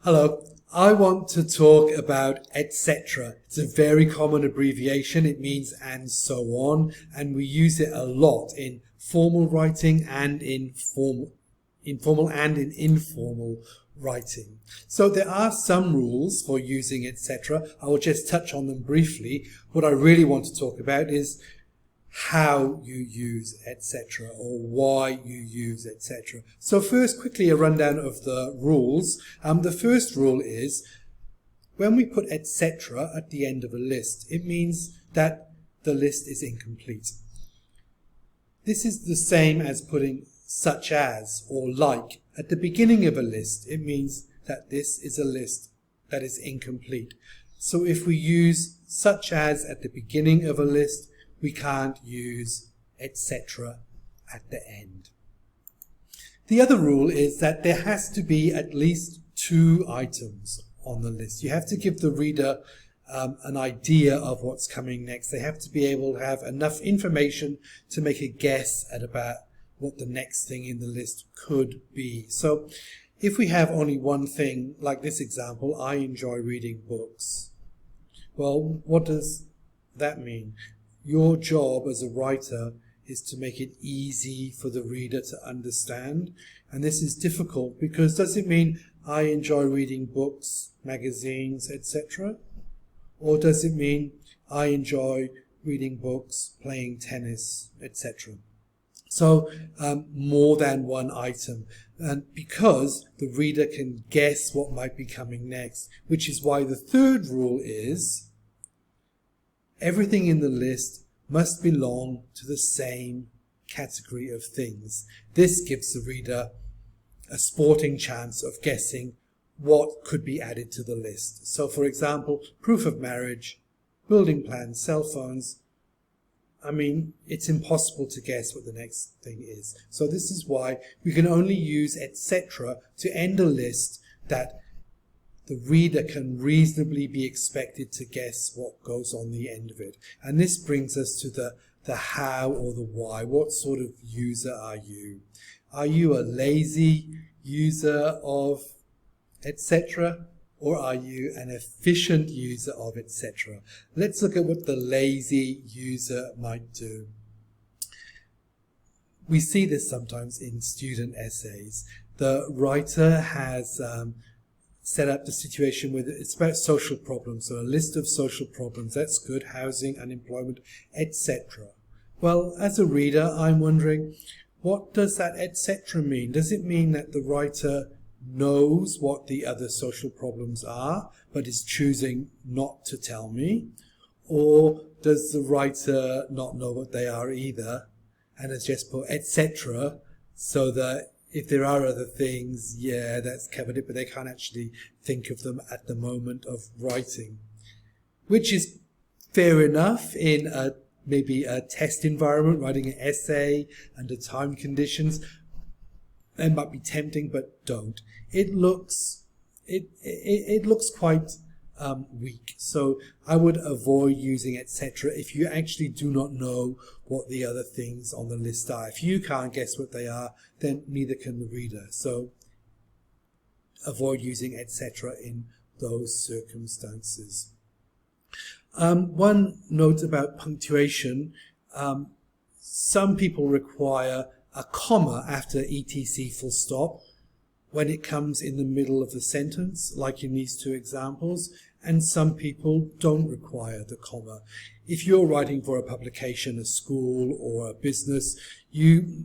Hello, I want to talk about etc. It's a very common abbreviation. It means and so on, and we use it a lot in formal writing and in informal and in informal writing. So there are some rules for using etc. I will just touch on them briefly. What I really want to talk about is how you use etc. or why you use etc. So first, quickly a rundown of the rules. The first rule is when we put etc. at the end of a list, it means that the list is incomplete. This is the same as putting such as or like at the beginning of a list. It means that this is a list that is incomplete. So if we use such as at the beginning of a list, we can't use etc. at the end. The other rule is that there has to be at least 2 items on the list. You have to give the reader an idea of what's coming next. They have to be able to have enough information to make a guess at about what the next thing in the list could be. So if we have only one thing, like this example, I enjoy reading books. Well, what does that mean? Your job as a writer is to make it easy for the reader to understand. And this is difficult because does it mean I enjoy reading books, magazines, etc.? Or does it mean I enjoy reading books, playing tennis, etc.? So more than one item. And because the reader can guess what might be coming next, which is why the third rule is everything in the list must belong to the same category of things. This gives the reader a sporting chance of guessing what could be added to the list. So for example, proof of marriage, building plans, cell phones. I mean, it's impossible to guess what the next thing is. So this is why we can only use etc. to end a list that the reader can reasonably be expected to guess what goes on the end of it. And this brings us to the how or the why. What sort of user are you? Are you a lazy user of etc.? Or are you an efficient user of etc.? Let's look at what the lazy user might do. We see this sometimes in student essays. The writer has set up the situation where it's about social problems, so a list of social problems. That's good: housing, unemployment, etc. Well, as a reader, I'm wondering, what does that etc. mean? Does it mean that the writer knows what the other social problems are, but is choosing not to tell me? Or does the writer not know what they are either, and has just put etc. so that if there are other things, yeah, that's covered it, but they can't actually think of them at the moment of writing? Which is fair enough in maybe a test environment, writing an essay under time conditions. It might be tempting, but don't. It looks quite weak. So I would avoid using etc. if you actually do not know what the other things on the list are. If you can't guess what they are, then neither can the reader. So avoid using etc. in those circumstances. One note about punctuation. Some people require a comma after etc full stop when it comes in the middle of the sentence, like in these 2 examples, and some people don't require the comma. If you're writing for a publication, a school or a business, you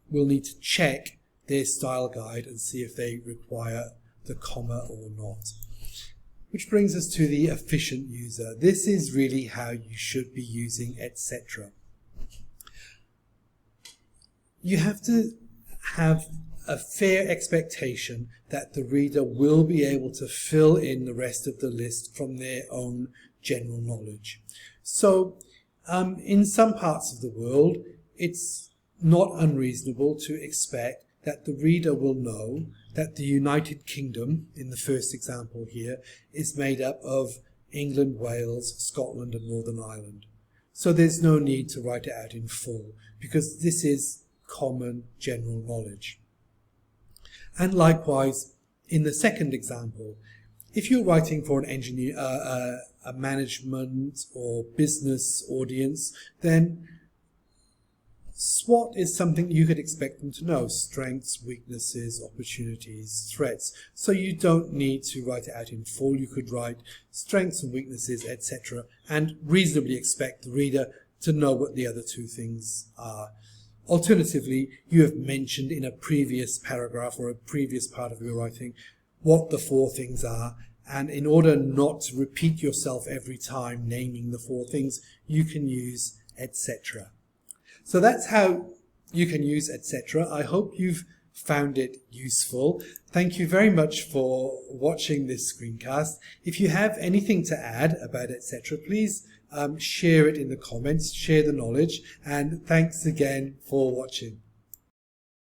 will need to check their style guide and see if they require the comma or not. Which brings us to the efficient user. This is really how you should be using etc. You have to have a fair expectation that the reader will be able to fill in the rest of the list from their own general knowledge. So in some parts of the world, it's not unreasonable to expect that the reader will know that the United Kingdom, in the first example here, is made up of England, Wales, Scotland and Northern Ireland. So there's no need to write it out in full, because this is common general knowledge. And likewise, In the second example, if you're writing for an engineer, a management or business audience, then SWOT is something you could expect them to know: strengths, weaknesses, opportunities, threats. So you don't need to write it out in full. You could write strengths and weaknesses, etc., and reasonably expect the reader to know what the other two things are. Alternatively, you have mentioned in a previous paragraph or a previous part of your writing what the four things are, and in order not to repeat yourself every time naming the four things, you can use etc. So that's how you can use etc. I hope you've found it useful. Thank you very much for watching this screencast. If you have anything to add about etc., please share it in the comments, share the knowledge, and thanks again for watching.